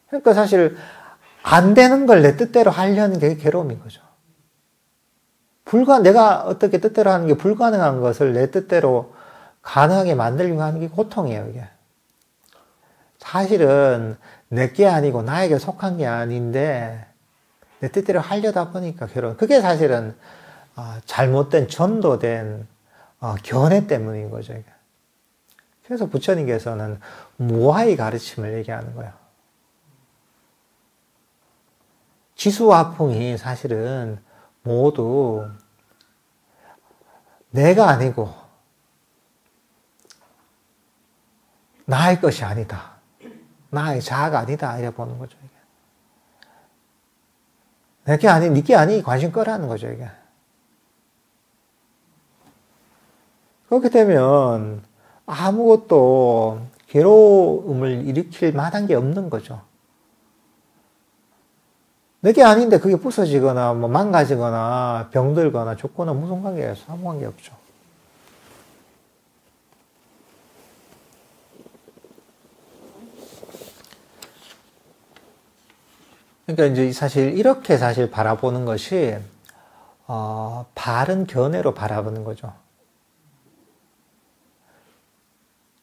Speaker 1: 그러니까 사실, 안 되는 걸 내 뜻대로 하려는 게 괴로움인 거죠. 내가 어떻게 뜻대로 하는 게 불가능한 것을 내 뜻대로 가능하게 만들려고 하는 게 고통이에요, 이게. 사실은 내게 아니고 나에게 속한 게 아닌데 내 뜻대로 하려다 보니까 괴로운. 그게 사실은 잘못된 전도된 견해 때문인 거죠, 이게. 그래서 부처님께서는 무아의 가르침을 얘기하는 거예요. 지수화풍이 사실은 모두 내가 아니고 나의 것이 아니다. 나의 자아가 아니다. 이래 보는 거죠, 이게. 내게 아니, 니게 아니, 관심 꺼라는 거죠, 이게. 그렇게 되면 아무것도 괴로움을 일으킬 만한 게 없는 거죠. 내게 아닌데 그게 부서지거나 뭐 망가지거나 병들거나 죽거나 무슨 관계가 있어? 아무 관계 없죠. 그러니까 이제 사실 이렇게 바라보는 것이 바른 견해로 바라보는 거죠.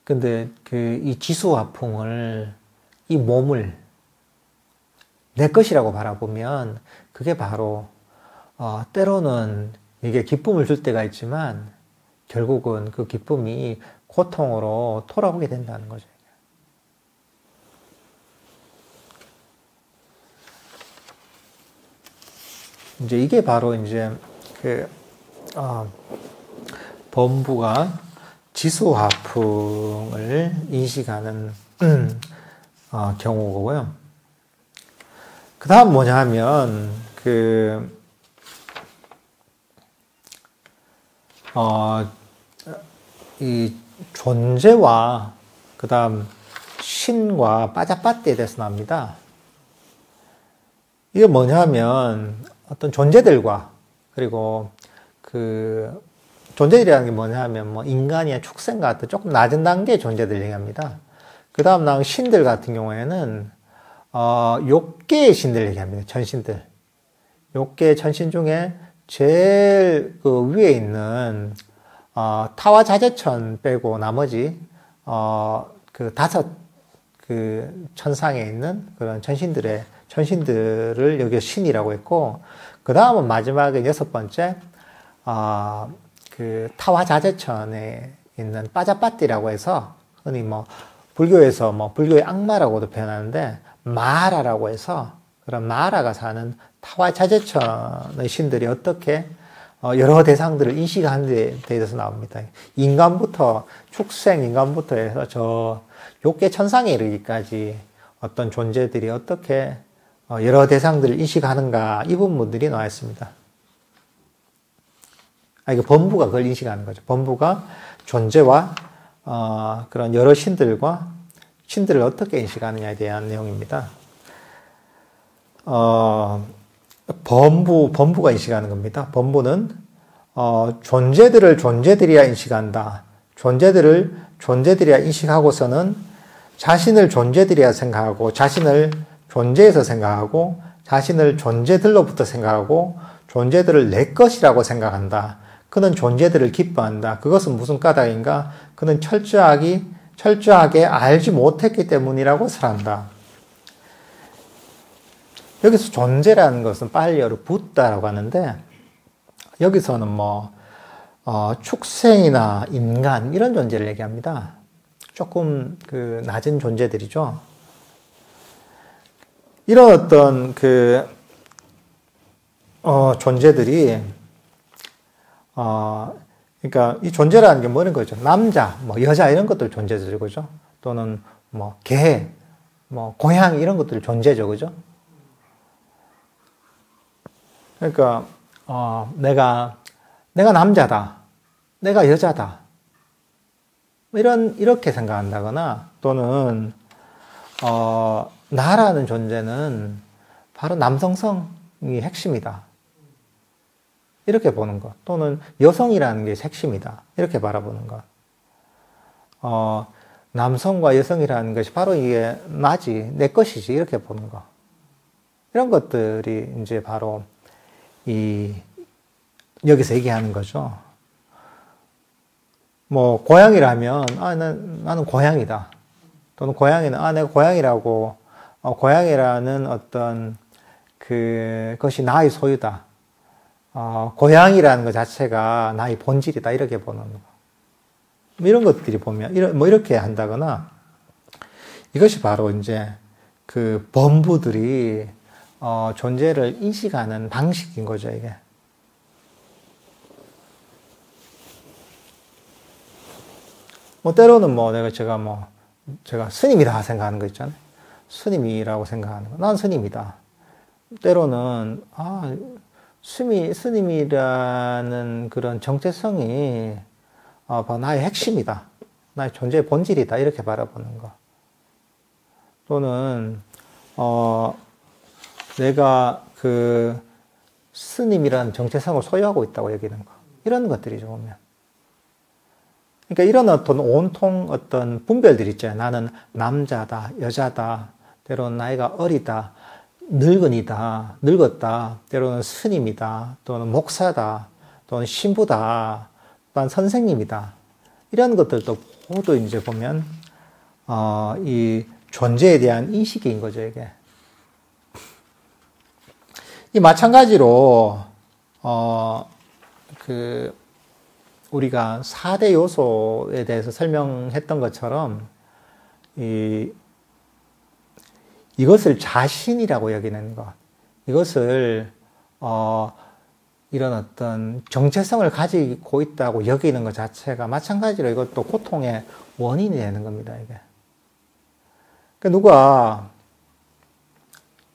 Speaker 1: 근데 이 지수화풍을, 이 몸을 내 것이라고 바라보면 그게 바로 때로는 이게 기쁨을 줄 때가 있지만 결국은 그 기쁨이 고통으로 돌아오게 된다는 거죠. 이제 이게 바로 이제 범부가 지수화풍을 인식하는 경우고요. 그 다음 뭐냐 하면, 이 존재와 그 다음 신과 빠자빠띠에 대해서 나옵니다. 이게 뭐냐면 어떤 존재들과 그리고 그 존재들이라는 게 뭐냐면 뭐 인간이나 축생 같은 조금 낮은 단계의 존재들 얘기합니다. 그 다음 나온 신들 같은 경우에는 6개의 신들 얘기합니다. 천신들. 6개의 천신 중에 제일 그 위에 있는 타와자재천 빼고 나머지 그 5 그 천상에 있는 그런 천신들을 여기 신이라고 했고, 그 다음은 마지막에 6번째 그 타와자재천에 있는 빠자빠띠라고 해서 흔히 뭐 불교에서 뭐 불교의 악마라고도 표현하는데 마라라고 해서 그런 마라가 사는 타와자재천의 신들이 어떻게 여러 대상들을 인식하는 데 대해서 나옵니다. 인간부터 축생 인간부터 해서 저 6개 천상에 이르기까지 어떤 존재들이 어떻게 여러 대상들을 인식하는가, 이 부분들이 나와 있습니다. 이거 범부가 그걸 인식하는 거죠. 범부가 존재와 그런 여러 신들과 신들을 어떻게 인식하느냐에 대한 내용입니다. 범부가 인식하는 겁니다. 범부는 존재들을 존재들이야 인식한다. 존재들을 존재들이야 인식하고서는 자신을 존재들이야 생각하고, 자신을 존재에서 생각하고, 자신을 존재들로부터 생각하고, 존재들을 내 것이라고 생각한다. 그는 존재들을 기뻐한다. 그것은 무슨 까닭인가? 그는 철저하게 알지 못했기 때문이라고 설한다. 여기서 존재라는 것은 빨리어로 붓다라고 하는데, 여기서는 뭐 축생이나 인간 이런 존재를 얘기합니다. 조금 그 낮은 존재들이죠. 이런 어떤 그 존재들이 그러니까 이 존재라는 게 뭐는 거죠? 남자, 뭐 여자 이런 것들 존재죠, 그죠? 또는 뭐 개, 뭐 고양 이런 것들 존재죠, 그죠? 그러니까 내가 남자다, 내가 여자다, 이렇게 생각한다거나, 또는 나라는 존재는 바로 남성성이 핵심이다, 이렇게 보는 것. 또는 여성이라는 게 핵심이다, 이렇게 바라보는 것. 남성과 여성이라는 것이 바로 이게 나지, 내 것이지, 이렇게 보는 것. 이런 것들이 이제 바로 여기서 얘기하는 거죠. 뭐 고양이라면 나는 고양이다. 또는 고양이는 내가 고양이라고, 고양이라는 어떤 그것이 나의 소유다. 고양이라는 것 자체가 나의 본질이다, 이렇게 보는 거. 이런 것들이 보면 이렇게 한다거나, 이것이 바로 이제 그 범부들이 존재를 인식하는 방식인 거죠, 이게. 뭐 때로는 제가 스님이다 생각하는 거 있잖아요. 스님이라고 생각하는 거. 난 스님이다. 때로는 스님이라는 그런 정체성이 나의 핵심이다, 나의 존재의 본질이다, 이렇게 바라보는 거. 또는 내가 그 스님이라는 정체성을 소유하고 있다고 여기는 거. 이런 것들이죠, 보면. 그러니까 이런 어떤 분별들 있잖아요. 나는 남자다, 여자다, 때로는 나이가 어리다, 늙은이다, 늙었다, 때로는 스님이다, 또는 목사다, 또는 신부다, 또는 선생님이다. 이런 것들도 모두 이제 보면, 이 존재에 대한 인식인 거죠, 이게. 이 마찬가지로, 우리가 4대 요소에 대해서 설명했던 것처럼, 이것을 자신이라고 여기는 것, 이것을, 이런 어떤 정체성을 가지고 있다고 여기는 것 자체가 마찬가지로 이것도 고통의 원인이 되는 겁니다, 이게. 그러니까 누가,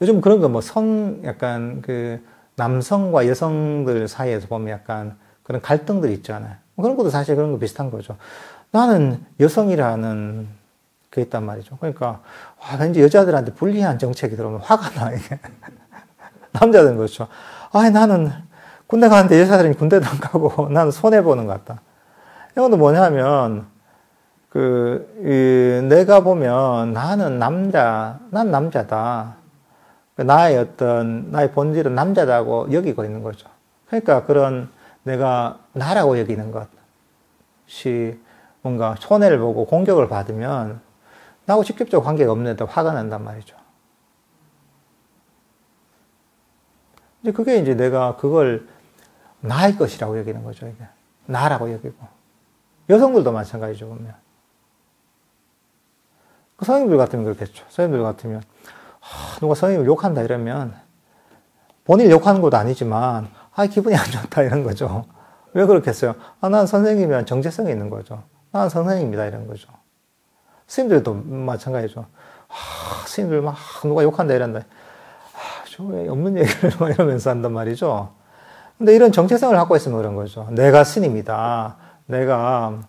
Speaker 1: 요즘 그런 거 약간 남성과 여성들 사이에서 보면 약간 그런 갈등들이 있잖아요. 그런 것도 사실 그런 거 비슷한 거죠. 나는 여성이라는 게 있단 말이죠. 그러니까, 와, 왠지 여자들한테 불리한 정책이 들어오면 화가 나, 이게. 남자들은 그렇죠. 아, 나는 군대 가는데 여자들은 군대도 안 가고 나는 손해보는 것 같다. 이것도 뭐냐면, 내가 보면 나는 난 남자다. 나의 본질은 남자다고 여기고 있는 거죠. 그러니까 그런 내가 나라고 여기는 것이 뭔가 손해를 보고 공격을 받으면 나하고 직접적으로 관계가 없는데 화가 난단 말이죠. 이제 그게 이제 내가 그걸 나의 것이라고 여기는 거죠, 이게. 나라고 여기고. 여성들도 마찬가지죠, 보면. 성인들 같으면 그렇겠죠. 성인들 같으면, 누가 성인을 욕한다 이러면, 본인 욕하는 것도 아니지만, 기분이 안 좋다 이런 거죠. 왜 그렇겠어요? 난 선생님이면 정체성이 있는 거죠. 난 선생님이다 이런 거죠. 스님들도 마찬가지죠. 스님들 막 누가 욕한다 이런다. 왜 없는 얘기를 막 이러면서 한단 말이죠. 근데 이런 정체성을 갖고 있으면 그런 거죠. 내가 스님이다. 내가,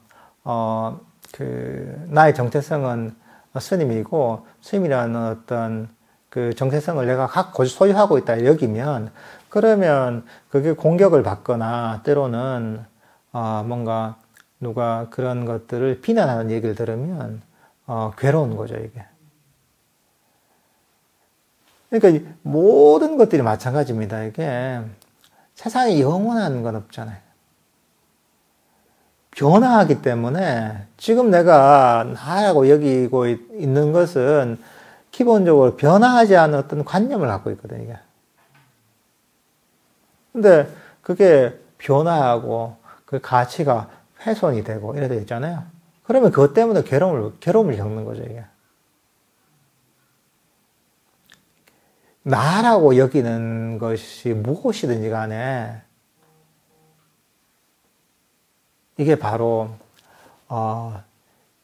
Speaker 1: 나의 정체성은 스님이고, 스님이라는 어떤 그 정체성을 내가 소유하고 있다 여기면, 그러면 그게 공격을 받거나, 때로는, 뭔가 누가 그런 것들을 비난하는 얘기를 들으면, 괴로운 거죠, 이게. 그러니까 모든 것들이 마찬가지입니다. 이게 세상에 영원한 건 없잖아요. 변화하기 때문에 지금 내가 나라고 여기고 있는 것은 기본적으로 변화하지 않은 어떤 관념을 갖고 있거든요. 이게. 근데 그게 변화하고 그 가치가 훼손이 되고 이래 되잖아요. 그러면 그것 때문에 괴로움을 겪는 거죠, 이게. 나라고 여기는 것이 무엇이든지 간에 이게 바로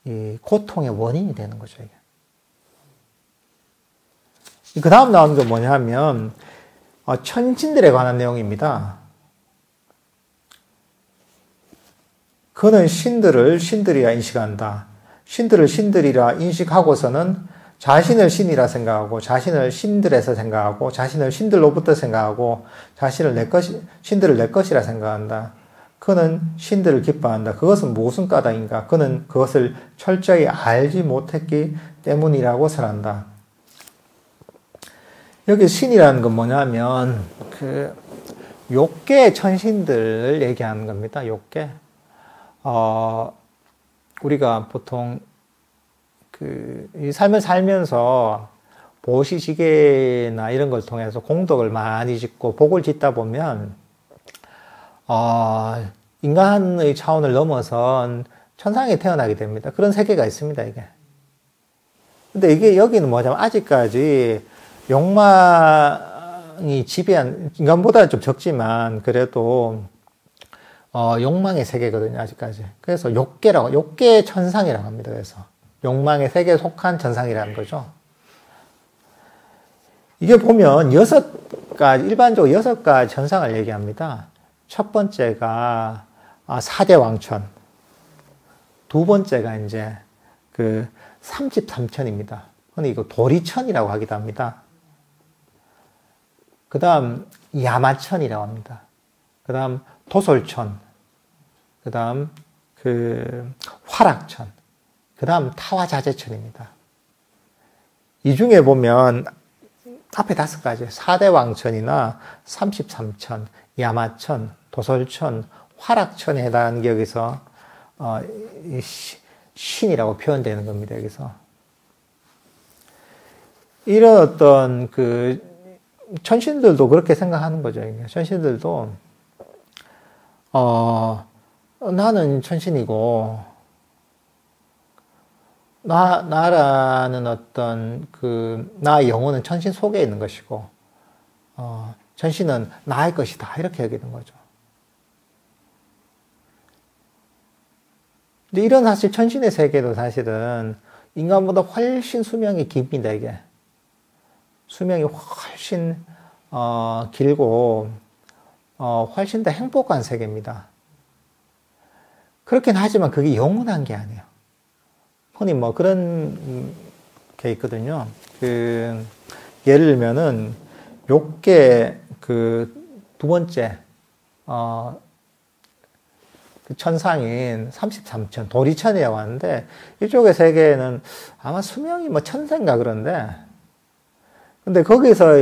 Speaker 1: 이 고통의 원인이 되는 거죠. 이게. 그 다음 나오는 게 뭐냐면 천신들에 관한 내용입니다. 그는 신들을 신들이라 인식한다. 신들을 신들이라 인식하고서는 자신을 신이라 생각하고, 자신을 신들에서 생각하고, 자신을 신들로부터 생각하고, 신들을 내 것이라 생각한다. 그는 신들을 기뻐한다. 그것은 무슨 까닭인가? 그는 그것을 철저히 알지 못했기 때문이라고 설한다. 여기 신이라는 건 뭐냐면, 욕계 천신들을 얘기하는 겁니다. 욕계. 우리가 보통 이 삶을 살면서 보시지계나 이런 걸 통해서 공덕을 많이 짓고 복을 짓다 보면 인간의 차원을 넘어선 천상에 태어나게 됩니다. 그런 세계가 있습니다, 이게. 근데 이게 여기는 뭐냐면 아직까지 욕망이 지배한, 인간보다는 좀 적지만 그래도 욕망의 세계거든요, 아직까지. 그래서 욕계 천상이라고 합니다. 그래서 욕망의 세계에 속한 천상이라는 거죠. 이게 보면 일반적으로 6가지 천상을 얘기합니다. 첫 번째가 4대 왕천. 두 번째가 이제 33천입니다. 근데 이거 도리천이라고 하기도 합니다. 그 다음 야마천이라고 합니다. 그 다음 도솔천. 그 다음 화락천. 그 다음 타화자재천입니다. 이 중에 보면 앞에 5가지 4대 왕천이나 33천, 야마천, 도솔천, 화락천에 해당하는 게 여기서 신이라고 표현되는 겁니다. 여기서 이런 어떤 천신들도 그렇게 생각하는 거죠. 천신들도 나는 천신이고 나라는 어떤 나의 영혼은 천신 속에 있는 것이고, 천신은 나의 것이다. 이렇게 여기는 거죠. 근데 이런 사실 천신의 세계도 사실은 인간보다 훨씬 수명이 깁니다, 이게. 수명이 훨씬, 길고, 훨씬 더 행복한 세계입니다. 그렇긴 하지만 그게 영원한 게 아니에요. 흔히 뭐 그런 게 있거든요. 예를 들면은 요게 두 번째 그 천상인 33천 도리천이라고 하는데 이쪽의 세계는 아마 수명이 뭐 천세인가 그런데 근데 거기서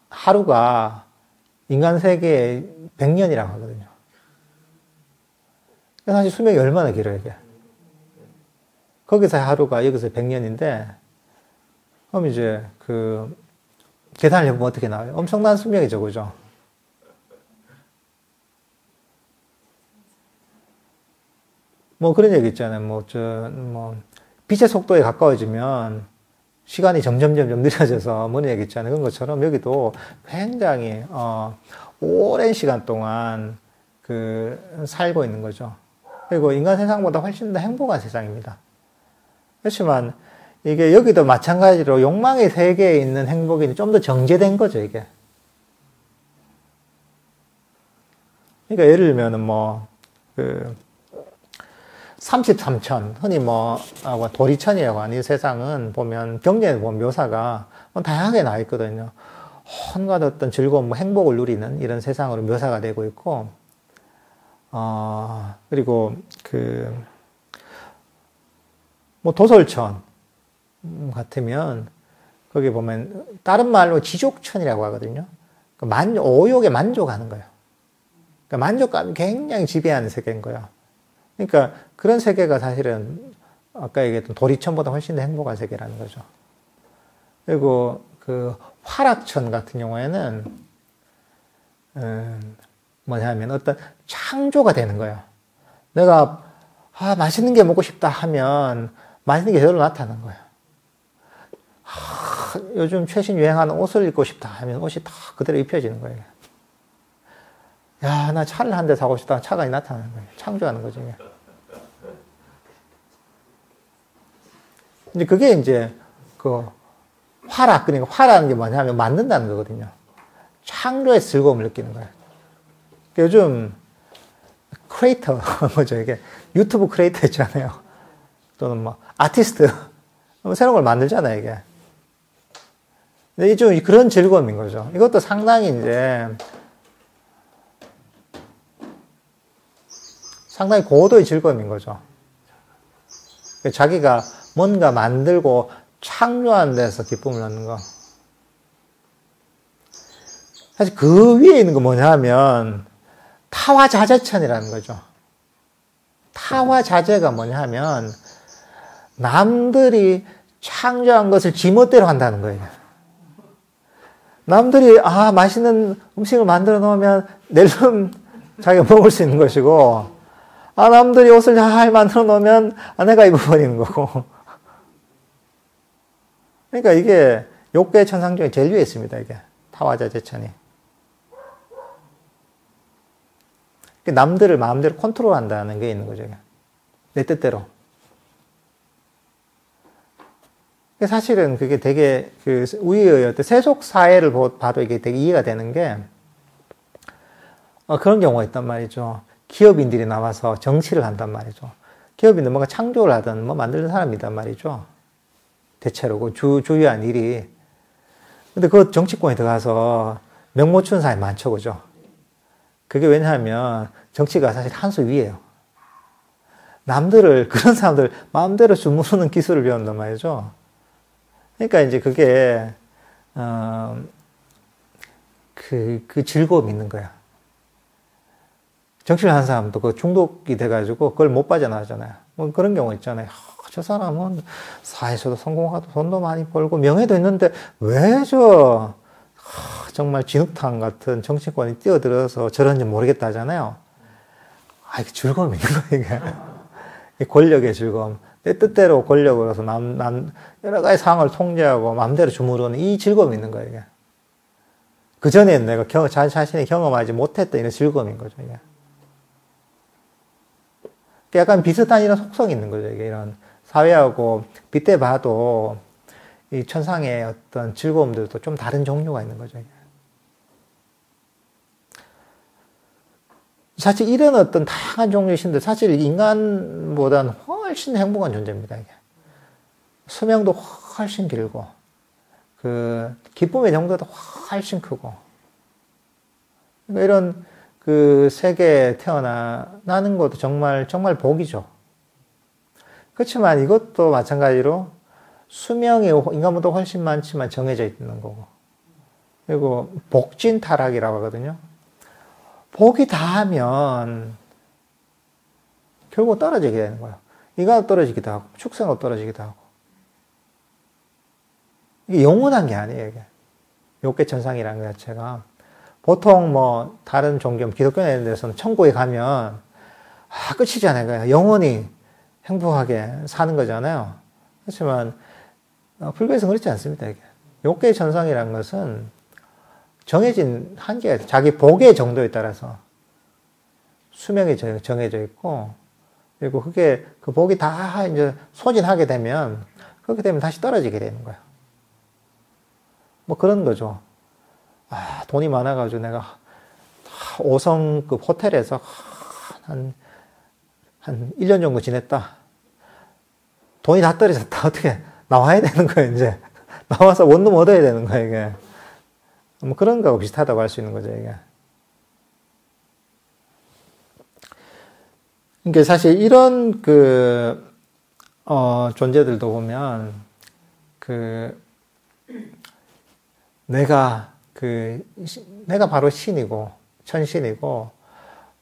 Speaker 1: 하루가 인간 세계의 100년이라고 하거든요. 사실 수명이 얼마나 길어요, 이게. 거기서 하루가 여기서 100년인데, 그럼 이제 계산을 해보면 어떻게 나와요? 엄청난 수명이죠, 그죠? 뭐 그런 얘기 있잖아요. 빛의 속도에 가까워지면 시간이 점점 느려져서 뭐는 얘기 있잖아요. 그런 것처럼 여기도 굉장히, 오랜 시간 동안 살고 있는 거죠. 그리고 인간 세상보다 훨씬 더 행복한 세상입니다. 그렇지만 이게 여기도 마찬가지로 욕망의 세계에 있는 행복이 좀 더 정제된 거죠, 이게. 그러니까 예를 들면은 33천, 흔히 도리천이라고 하는 이 세상은 보면 경전에 보면 묘사가 다양하게 나와 있거든요. 온갖 어떤 즐거움, 행복을 누리는 이런 세상으로 묘사가 되고 있고, 그리고 도솔천 같으면 거기 보면 다른 말로 지족천이라고 하거든요. 오욕에 만족하는 거예요. 그러니까 만족감이 굉장히 지배하는 세계인 거예요. 그러니까 그런 세계가 사실은 아까 얘기했던 도리천보다 훨씬 더 행복한 세계라는 거죠. 그리고 화락천 같은 경우에는 뭐냐면 어떤 창조가 되는 거예요. 내가 맛있는 게 먹고 싶다 하면 맛있는 게 저절로 나타나는 거예요. 요즘 최신 유행하는 옷을 입고 싶다 하면 옷이 다 그대로 입혀지는 거예요. 야, 나 차를 한 대 사고 싶다. 차가 나타나는 거예요. 창조하는 거죠. 이제 그게 이제 화락, 그러니까 화라는 게 뭐냐면 만든다는 거거든요. 창조의 즐거움을 느끼는 거예요. 요즘 크리에이터, 뭐죠, 이게 유튜브 크리에이터 있잖아요. 또는 아티스트. 새로운 걸 만들잖아요, 이게. 근데 이게 좀 그런 즐거움인 거죠. 이것도 상당히 상당히 고도의 즐거움인 거죠. 자기가 뭔가 만들고 창조하는 데서 기쁨을 얻는 거. 사실 그 위에 있는 거 뭐냐 하면 타화자재천이라는 거죠. 타화자재가 뭐냐 하면 남들이 창조한 것을 지멋대로 한다는 거예요. 남들이 맛있는 음식을 만들어 놓으면 낼름 자기가 먹을 수 있는 것이고 남들이 옷을 잘 만들어 놓으면 내가 입어버리는 거고. 그러니까 이게 욕계 천상 중에 제일 위에 있습니다, 이게. 타화자재천이. 남들을 마음대로 컨트롤 한다는 게 있는 거죠, 이게. 내 뜻대로. 사실은 그게 되게 우리의 어떤 세속 사회를 봐도 이게 되게 이해가 되는 게 그런 경우가 있단 말이죠. 기업인들이 나와서 정치를 한단 말이죠. 기업인들 뭔가 창조를 하든 만드는 사람이란 말이죠. 대체로 주요한 일이. 근데 그 정치권에 들어가서 명모 추는 사람이 많죠, 그죠? 그게 왜냐하면 정치가 사실 한 수 위에요. 그런 사람들 마음대로 주무르는 기술을 배운단 말이죠. 그러니까 이제 그게, 그 즐거움이 있는 거야. 정치를 하는 사람도 중독이 돼가지고 그걸 못 빠져나가잖아요. 그런 경우 있잖아요. 저 사람은 사회에서도 성공하고 돈도 많이 벌고 명예도 있는데 왜 정말 진흙탕 같은 정치권이 뛰어들어서 저런지 모르겠다 하잖아요. 이게 즐거움이 있는 거예요, 이게. 권력의 즐거움. 내 뜻대로 권력을 해서 여러 가지 상황을 통제하고 마음대로 주무르는 이 즐거움이 있는 거예요, 이게. 그전에는 내가 자신이 경험하지 못했던 이런 즐거움인 거죠, 이게. 약간 비슷한 이런 속성이 있는 거죠, 이게. 이런 사회하고 빗대봐도 이 천상의 어떤 즐거움들도 좀 다른 종류가 있는 거죠, 이게. 사실 이런 어떤 다양한 종류의 신들, 사실 인간보다는 훨씬 행복한 존재입니다, 이게. 수명도 훨씬 길고, 그, 기쁨의 정도도 훨씬 크고. 그러니까 이런 그 세계에 태어나는 것도 정말, 정말 복이죠. 그렇지만 이것도 마찬가지로 수명이 인간보다 훨씬 많지만 정해져 있는 거고. 그리고 복진 타락이라고 하거든요. 복이 다하면 결국 떨어지게 되는 거예요. 인간도 떨어지기도 하고, 축생도 떨어지기도 하고. 이게 영원한 게 아니에요, 이게. 욕계천상이라는 것 자체가. 보통 뭐, 다른 종교, 기독교나 이런 데서는 천국에 가면, 끝이잖아요. 영원히 행복하게 사는 거잖아요. 그렇지만, 불교에서는 그렇지 않습니다, 이게. 욕계천상이라는 것은 정해진 한계가, 자기 복의 정도에 따라서 수명이 정해져 있고, 그리고 그게, 그 복이 다 이제 소진하게 되면, 그렇게 되면 다시 떨어지게 되는 거예요. 뭐 그런 거죠. 돈이 많아가지고 내가 5성급 호텔에서 한 1년 정도 지냈다. 돈이 다 떨어졌다. 어떻게 나와야 되는 거예요, 이제. 나와서 원룸 얻어야 되는 거예요, 이게. 뭐 그런 거하고 비슷하다고 할 수 있는 거죠, 이게. 그러니까 사실 이런 존재들도 보면, 내가 바로 신이고, 천신이고,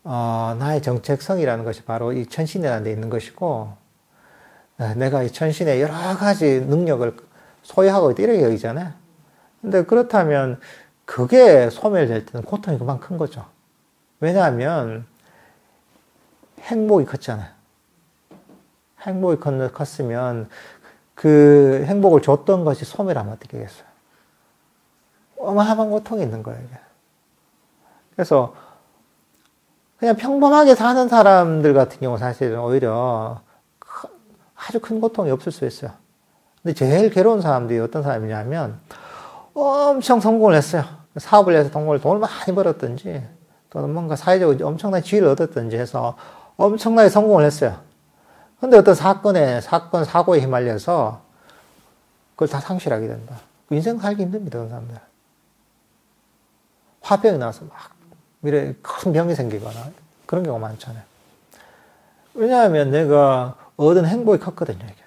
Speaker 1: 나의 정체성이라는 것이 바로 이 천신이라는 데 있는 것이고, 내가 이 천신의 여러 가지 능력을 소유하고 있다, 이렇게 여기잖아요. 근데 그렇다면, 그게 소멸될 때는 고통이 그만 큰 거죠. 왜냐하면, 행복이 컸잖아요. 행복이 컸으면, 그 행복을 줬던 것이 소멸하면 어떻게 되겠어요? 어마어마한 고통이 있는 거예요, 이게. 그래서, 그냥 평범하게 사는 사람들 같은 경우 사실은 오히려 아주 큰 고통이 없을 수 있어요. 근데 제일 괴로운 사람들이 어떤 사람이냐면, 엄청 성공을 했어요. 사업을 해서 돈을 많이 벌었든지, 또는 뭔가 사회적으로 엄청난 지위를 얻었든지 해서 엄청나게 성공을 했어요. 근데 어떤 사고에 휘말려서 그걸 다 상실하게 된다. 인생 살기 힘듭니다, 그런 사람들. 화병이 나서 막, 미래에 큰 병이 생기거나, 그런 경우가 많잖아요. 왜냐하면 내가 얻은 행복이 컸거든요, 이게.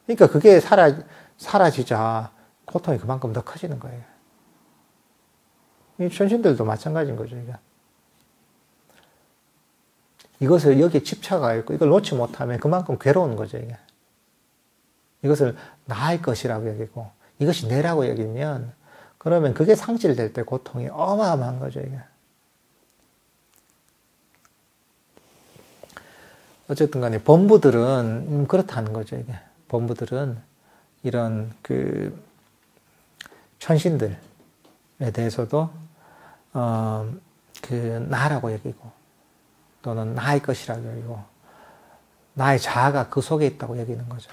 Speaker 1: 그러니까 그게 사라지자 고통이 그만큼 더 커지는 거예요. 이 천신들도 마찬가지인 거죠, 이게. 이것을 여기에 집착하고 있고, 이걸 놓지 못하면 그만큼 괴로운 거죠, 이게. 이것을 나의 것이라고 여기고, 이것이 내라고 여기면, 그러면 그게 상실될 때 고통이 어마어마한 거죠, 이게. 어쨌든 간에 범부들은 그렇다는 거죠, 이게. 범부들은 이런 천신들에 대해서도, 나라고 여기고, 또는 나의 것이라고 여기고, 나의 자아가 그 속에 있다고 여기는 거죠.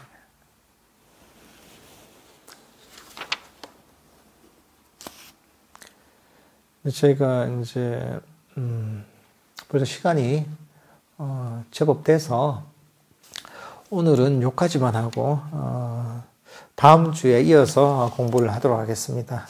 Speaker 1: 저희가 이제, 벌써 시간이, 제법 돼서, 오늘은 여기까지만 하고, 다음 주에 이어서 공부를 하도록 하겠습니다.